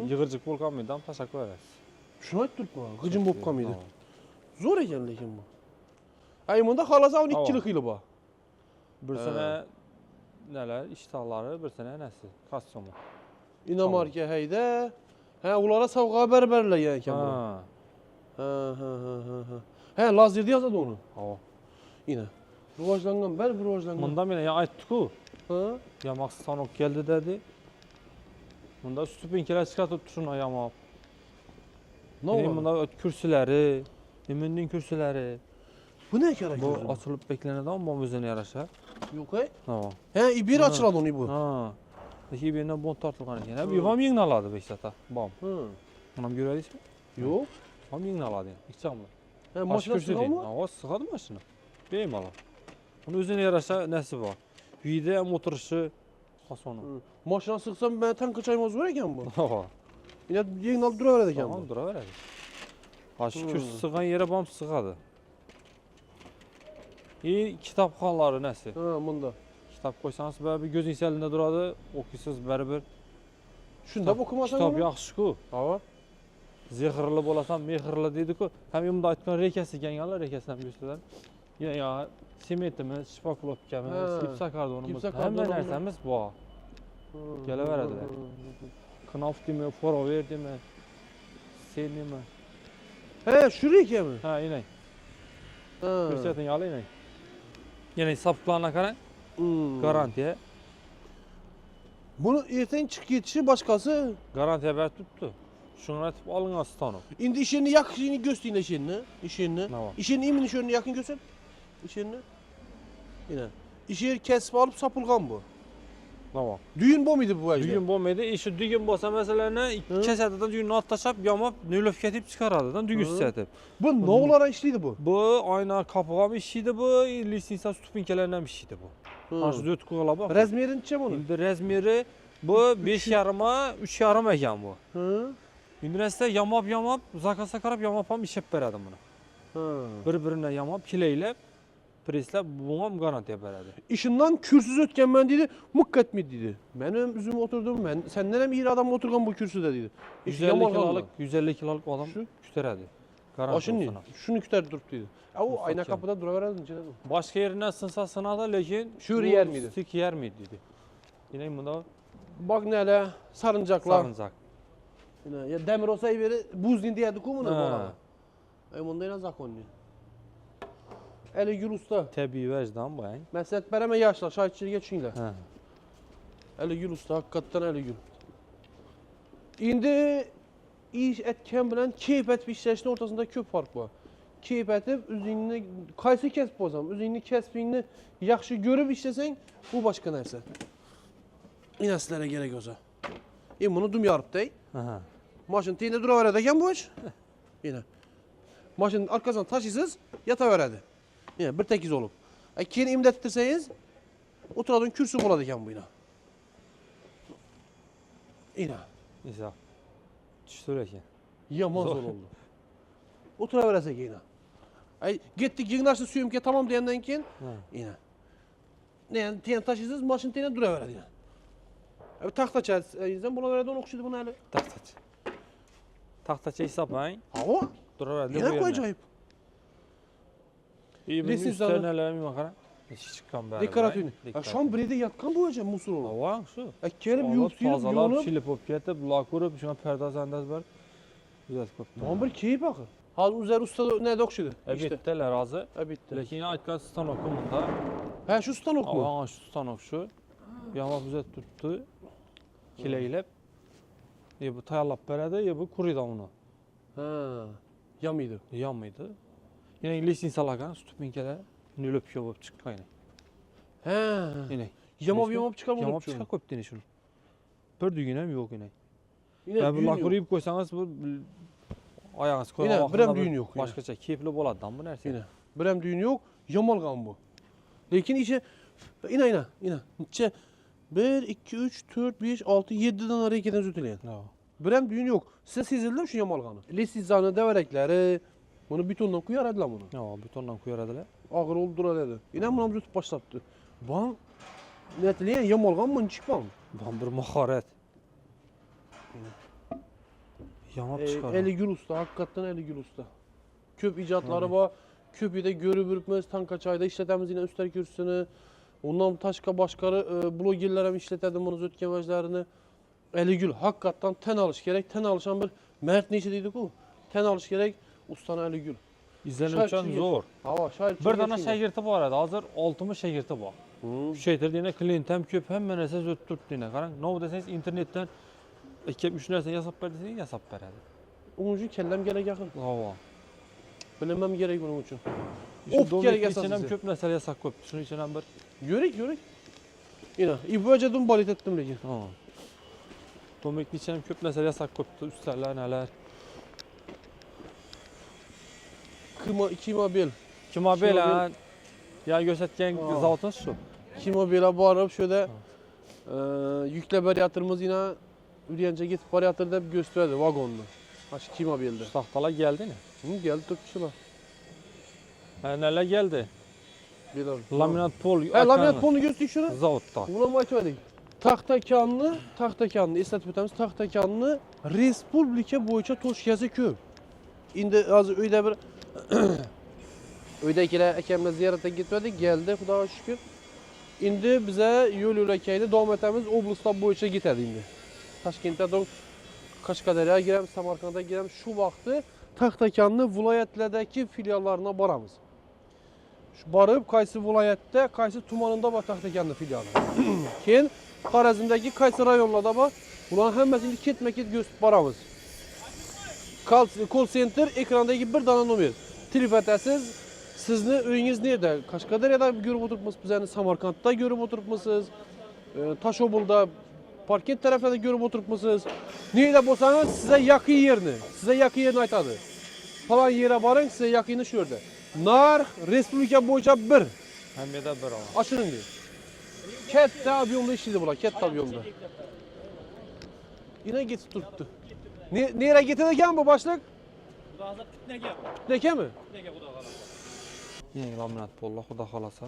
yığırcık bolgan mıydı? Taşak veririz. Şunu aytib turibman, gıcım bo'lib qolmaydi. Zo'r ekan lekin bu. Ay bunda xolasa 12 yil bu. Bir sene neler iştahları, bir sene nesi? Kasyomu. İnamarka hayda. Ha, ulara savg'a berberlar ekan bu. Ha. Ha. Ha, lazerda yozadi onu. Hava. Yine. Rivojlangan, bir rivojlangan. Bunda mene ya aytdı-ku. Ha? Yamak stanok geldi dedi. Bunda stupinkeler çıkartıp şuna yamak. Ne Yani oldu? bunda kürsüleri, emindin kürsüleri. Bu ne gerek? Bu açılıp beklenedi ama bu özüne yaraşa. Yok ay. Tamam. He, bir açıladı onu bu. Ha. Peki birinden bon tartılgan ekan. Hep yuvam yengini aladı Beşiktaş'a. Bam. Hı. Anam göreliyiz mi? Yok. Bam yengini aladı yani. İkçam mı? He, Maşina maşina kürsü değil. sığar mı? Ama sıkadı maşına. Beyim ala. Bunun özüne yaraşa nesi var? Vide hem oturuşu. Hasonu. Maşina sıksam ben tank çaymaz var ekan bu. Hava. Yine yengin alıp duraveradi ekan Tamam bu. duraveradi. Aşı kürsü sıkan yere bam sıkadı. Kitapxanaları nesi? Ha, bunda. Kitap koysanız böyle bir gözün elinde duradı. Okuysiz beraber. Şunda okumasan Kitap onu. yaxşı-ku. Ha. Zehirli bolasan mehirli dedi-ku. Hem yumda aytgan rekesi gengalar rekesinden gösteren. Yine ya simetimiz, şipaklopkamiz, Ha. ipsakardonumuz. Ipsakardonumuz. Hemen narsamiz bu. Geleveradiler. Knauf demi, forover demi. Senimi. He, şuraya mi? Ha yine. Ha. Göstertin yalı yine. Yine sapıklarına karan Hmm. garantiye. Bunu erten çık yetişi başkası. Garantiye ver tuttu. Şunu atıp alın aslanı. Indi işini yakışını gösterin işini. İşini. Ne var? İşini imin işini yakın göster. İşini. Yine. İşi kesip alıp sapılgan bu. Tamam. Düğün bu muydu bu ejder? Düğün bo'lmaydi. İşi düğün bolsa mesela ikki kesadidan düğünü atlaşap yamap nölöf ketip çıkaradidan düğün setip. Bu ne olara işliydi bu? Bu ayna kapığa işiydi bu, lisensiya stupinkelerinden işiydi bu. Aşı dört kugala bak. Rezmiyerin içe bunu. Şimdi rezmeri bu 5,5'a 3,5 ekan bu. Hı. Üniversite yamap zakasa karab yamapam işep beradi bunu. Hı. Bir-birine yamap kileylep preslep buna garantiya beradi. İşinden kürsüz ötken ben dedi, mukkat mi dedi. Benim üzüm oturdum ben. Senden hem iyi adam oturgan bu kürsüde dedi. 150 kiloluk adam Şu? küteradi. Aşın Garanti olsun. şunu küter durup dedi. Ya o Mustafa ayna Kemal. kapıda duravererdin içine. Başka yerinden sınsa sınadı lekin Şuri yer miydi? Stik yer miydi dedi. Yine bunda Bak ne hele sarıncaklar. sarıncak. Yine ya demir olsa veri buz dindi yedik o mu ne Ha. bana? Ay bunda yine zakonni. Eli Gül Usta. Tabii vecdan bu yani. Meslet bereme yaşlar şahitçiliğe geçinler. Ha. Eli Gül Usta hakikaten Eli Gül. İndi iş etken bilen keyif et işleşinin ortasında köp fark var. Keyif etip üzününü kaysı kesip o zaman. Üzününü kesbini yaxşı görüp işlesen bu başka neyse. Yine sizlere gerek olsa. Bunu dum yarıp dey. Aha. Maşın teyinde duraveredi eken bu iş. Yine. Maşının arkasından taşısız yataveredi. Yine bir tekiz olup. Keyin imdat ettirseniz oturadığın kürsü buladı eken bu yine. Yine. İsa. Düştür ekan. Yaman Zor. zor oldu. Oturaveresek yine. Ay gittik yığınlaştı suyumke tamam diyenden keyin Ha. yine. Ne yani teyine taşısız maşın teyine duraveredi yine. Abi tahta çelsen bulaveredi onu okşudu bunu hele. Taxtaç. Taxtaça hesap hayn. Hava. Duraverdi bu Yine yerine. acayip. İyi bir Lisenziyalı- üstlerine mi bakara? Hiç çıkan bari. Dekoratörünü. Şam birede yatkan bu hocam musul olur. Hava şu. Kelip Alıp yuvup tozalap, yunup. şilip hop ketip, lakurup, şuna perdaz andaz var. Güzel koptu. Tamam bir keyif bakın. Hal üzeri usta ne de okşudu. İşte. İşte. Bittiler razı. Bitti. Lekin yine aytgan stanok bunda. He şu stanok mu? Ava şu stanok şu. Yama bize tuttu. Kileylep. Bu tayarlap beredi, bu kuruydu onu. Ha. Yamıydı. Yanmaydı. Yine lisensiya stupinkeler. Nölöp yolup çıkkaydı. He. Yine. Yamap çıkar mı? Yamap çıkar koptini şunu. Bir düğünem yok yine. Yine Ya bu düğün yok. lakuru yiyip koysanız bu ayağınız koyma Yine vaxtında birem bu düğün yok yine. Başkaça keyifli boladan bu nerse. Yine. Birem düğün yok. Yamalgan bu. Lekin işe yine. İçe 1, 2, 3, 4, 5, 6, 7'den hareketen ötüleyen. Ha. Birem düğün yok. Size sezildim şu yamalganı. Lisizanı deverekleri, Bunu betondan koyar ediler bunu. Ya betondan koyar ediler. Ağır oldurar dedi. Yine bunu tutup başlattı. Bana ne dileyen yem olgan mı çıkmam. Ben bir maharet. Yamap çıkar. Eli Gül Usta, hakikaten Eli Gül Usta. Köp icatları var. Köpü de görüp ürpmez, tanka çayda işletemiz yine üstler kürsünü. Ondan taşka başkarı blogerlere işletedim bunu zötkemezlerini. Eli Gül, hakikaten ten alış gerek. Ten alışan bir mert neyse dedik o. Ten alış gerek, ustana Eli Gül. İzlenim Şair için çiğ zor. Hava, şair Bir tane şagirti var edi. Hazır 60 şagirti var. Şeytir diyene kliyentem köp hemen nese zöt tut diyene. Karan, ne deseniz internetten 2-3 nerse yasap verdiniz, yasap veredi. Onun için kellem gerek yakın. Hava. Bilemem gerek bunun için. Of Of gerek esas içinem bize. köp nesel yasak köp. Şunun içinem bir. Yörük yörük. Yine. İbüce dün balit ettim lekin. Ha. Domekli içinem köp nesel yasak köp. Üstlerler neler. Kima bel. Kima Kima böyle ya gösterken Ha. zavutun şu. Kima bela bağırıp şöyle yükle baryatırımız yine Üriyence git baryatır da gösterdi vagonlu. Aş kima belde. Tahtalar geldi ne? Geldi Türkçüler. Ha neler geldi? Bilir. Laminat pol. Laminat polunu göster şunu. Zavutta. Buna aytmadık. Taxtakanlı eslatib o'tamiz. Taxtakanlı respublika bo'yicha to'shkasi ko'p. Endi hozir uyda bir uydagilar akamlar ziyoratga ketdik, keldi, Xudoga shukr. Endi biza yo'l yo'lakayda davom etamiz, oblastlar bo'yicha ketadi endi. Toshkentda Qashqadaryoga giramiz, Samarqandga giramiz. Shu vaqtda Taxtakanlı viloyatlardagi filiallarına boramiz. Şu barib qaysi viloyatda, qaysi tumanında bor Taxtakanlı filiali. Keyin Xorazmdagi qaysi rayonlarda bor, bularning hammasini ketma-ket gösterib boramiz. Call center ekrandagi bir dona nomer. Telefon etasiz. Sizni uyingiz nerede? Qashqadaryoda ko'rib o'tiribmiz, bizani Samarqandda ko'rib o'tiribmisiz? Tashobulda Parkent taraflarida ko'rib o'tiribmisiz? Nerede bo'lsangiz size yaqin yerini aytadi. Falan yere boring, size yaqini shu yerda. Narx respublika bo'yicha 1. Hammada bir olan. Aşırın diyor. Katta ob'yomda ishlaydi bular, katta ob'yomda. Yine getib turibdi. Nereye ketadi ekan bu boshliq? Hozir Pitnaga. Pitnaka mi? Pitnaga xudo xolasa. Yeni laminat polla xudo xolasa.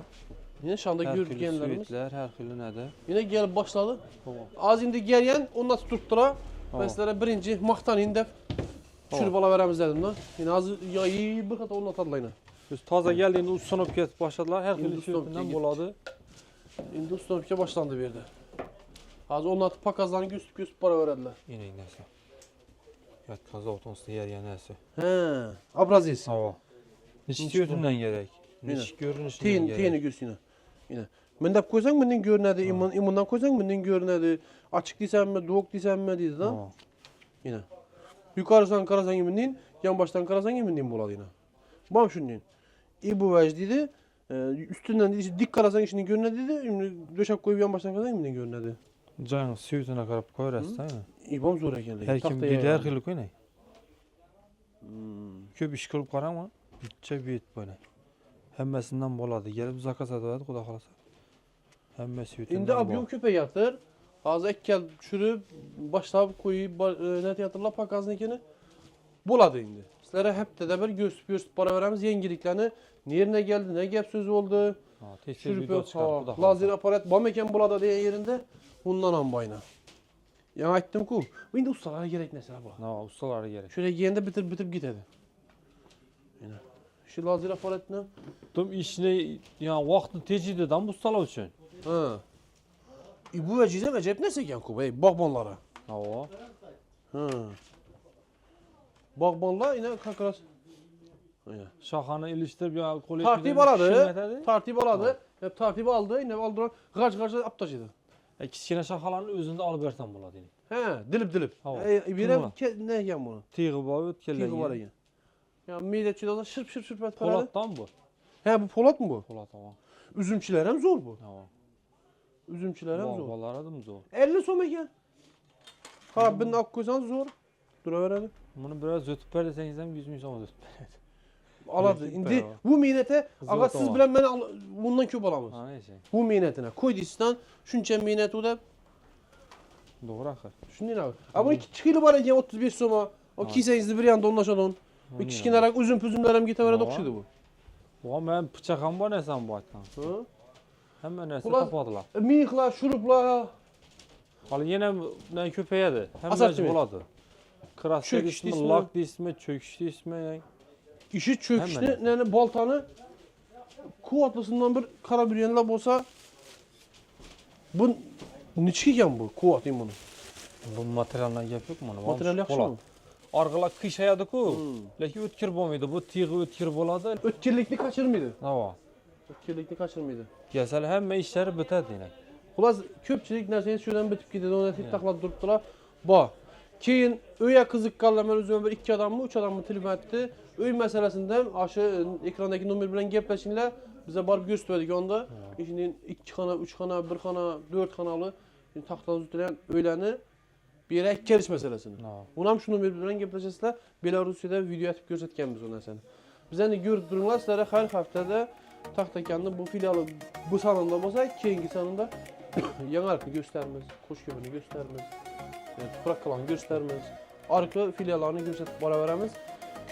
Yine şanda Her gördük türlü kendilerimiz. suitler, her türlü nedir? Yine gelip başladı. Tamam. Az indi gelyen ondan tuttura. Tamam. Mesela birinci maqtanın dep. Düşürüp ala veremiz dedim lan. Yine az yayı bir kata onlatadılar yine. Biz taze geldiğinde ustanıp ketip başladılar. Her İndi türlü ustanıp suitinden gitti. boladı. Şimdi ustanıpke başlandı bir yerde. Az onlatıp pakazlarını gösterip para verediler. Yine neyse. Evet kaza otonusta yer yenesi. He, abraziyesi. Hava. Niçin suitinden gerek? Yine. Niçin görünüşünden gerek? Teyini göz yine. Men dep koysan menden görünedi, imundan koysan menden görünedi. Açık desem mi, doğuk desem mi dedi da. Tamam. Yine. Yukarıdan karasan eminliğin, yan baştan karasan eminliğin buladı yine. Bam şunun. İbu vej dedi. Üstünden dedi, dik karasan işini görünedi dedi. Şimdi döşek koyup yan baştan karasan eminliğin görünedi. Can suitine karıp koyarız değil mi? İbam zor geldi. Her kim bir her kılık oynay. Köp iş kılıp karama. Bütçe büyüt böyle. Hemmesinden boladı. Gelip zakas adadı kuda kalasa. Hemme suitinden Şimdi abiyom köpe yatır. Az ekkel çürüp başlayıp koyup net yatırla pakaznikini buladı indi. Sizlere hep de bir gösterip para veremiz yengiliklerini nerine geldi, ne gap sözü oldu. Çürüp lazer aparat bam eken buladı diye yerinde ondan ambayına. Ya aytdım ku. Şimdi ustalara gerek mesela bu. Ne ustaları gerek. Şöyle giyende bitip gitedi. Yine. Şu lazer aparatını. Tüm işine ya vakti tecidi dan bu ustalar için. Ha. Bu vecizem acayip neyse eken ku bey bakmanlara. Hava. Ha. Bakmanlar yine kakras. Yine. Şahanı iliştirip ya kolej. Tartip aladı. Hep tartip aldı. Yine aldıran gaç aptaşıydı. Kichkina şahalarni o'zida olib bersam bo'ladi. He, dilip. Ha, Birem ne eken bunu? Tig'i bor o'tganlar. Tig'i var eken. Ya midetçi de şırp et para. Polatdan bu. He bu Polat mı bu? Polat hava. Üzümçüler hem zor bu. Hava. Üzümçüler hem zor. Babalar adım zor. 50 som eken. Karabinin ak koysan zor. Dura veredi. Bunu biraz ötüp ver deseniz hem 100 milyon ötüp ver. Aladı. Ötüp Indi ver. bu minete Zor aga siz tamam. bilen beni bundan köp alamaz. Ha neyse. Bu minetine koyduysan şunca minet o da Doğru akır. şundan abi. Ama 2 kilo var eken 35 soma. O Ha. kisenizi bir yanda onlaşalım. Bir kichkinaroq uzun-puzumlar ham ketaveradi Ava. o'xshaydi bu. Bu men pichoq ham bor narsam bu aytgan. Ha? Hamma narsa Xullas- topadilar. Mixlar, shuruplar, Hali yana ne ko'payadi. Hamma Asortiment. bo'ladi. Kraska Çöküş ismi, deysizmi? lak deysizmi, çöküş deysizmi? ishi cho'kishni, Hamma ya'ni boltani quvvatlisidan bir qarab yurganlar bo'lsa, bu necha ekan bu? Quvvating buni. Bu materialdan gap yo'q mana. Material yaxshimi? Arqalar qiyshayadi-ku, Hmm. lekin o'tkir bo'lmaydi. Bu tig'i o'tkir bo'ladi. O'tkirlikni qachirmaydi. Navo. O'tkirlikni qachirmaydi. Kasal hamma ishlari bitadi demak. Xullas, ko'pchilik narsangiz shudan bitib ketadi, uni taqlab turibdilar. Bor. Keyin uyga qiziqqanlar, men o'zim bir 2 odammi, 3 odammi tilib aytdi. Uy masalasida ham o'sha ekrandagi nomer bilan gaplashinglar, biza borib ko'rsatdik onda. Ishning 2 xona, 3 xona, 1 xona, 4 xonali taxtadan uzilgan uylarni bir yere kelish masalasini. Navo. Buni ham shu nomer bilan gaplashasizlar. Belarusiyada video atib ko'rsatganmiz o narsani. Biz endi ko'rib turinglar, sizlarga har haftada Taxtakanning bu filiali bu sonunda bo'lsa, keyingi sonunda yangilikni gösterimiz, Qo'shko'pini gösterimiz, tuproq kalonni gösterimiz, arka filiallarni ko'rsatib boraveramiz.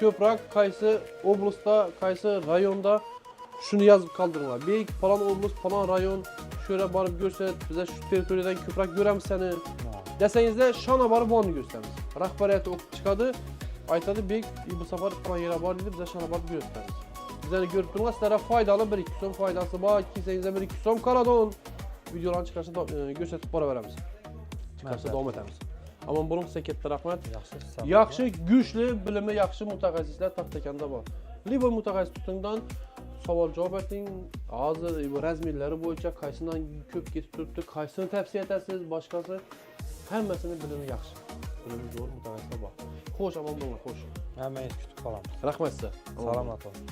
Ko'proq qaysi oblastda, qaysi rayonda shuni yozib qoldiringlar. Bek, falon oblast, falon rayon, shura borib ko'rsat, biza shu territoriyadan ko'proq ko'ramiz seni. Desangizda shona borib bonni ko'rsatamiz. Rahbariyati o'qib chiqadi, aytadi, "Bek, bu safar falon yerga bor" dedi, biza shona borib ko'rsatamiz. Bizlarni ko'rib turibsizlar, sizlarga foydali 1-2 so'm foydasi bor, kelsangizda 1-2 so'm qaradon. Videolarni chiqarsa ko'rsatib boraveramiz. Chiqarsa davom etamiz. Amon bo'ling, sizga katta rahmat. Yaxshi, kuchli, bilimi yaxshi mutaxassislar Taxtakanda bor. Liboy mutaxassis tutingdan savol javob eting. Hozir bu razmerlari bo'yicha qaysidan ko'p ketib turibdi, qaysini tavsiya etasiz, boshqasi hammasini bilimi yaxshi. Bilimi zo'r mutaxassislar bor. Xo'sh, amon bo'linglar, xo'sh. Hammangiz kutib qolamiz. Rahmat sizga. Salomat bo'ling.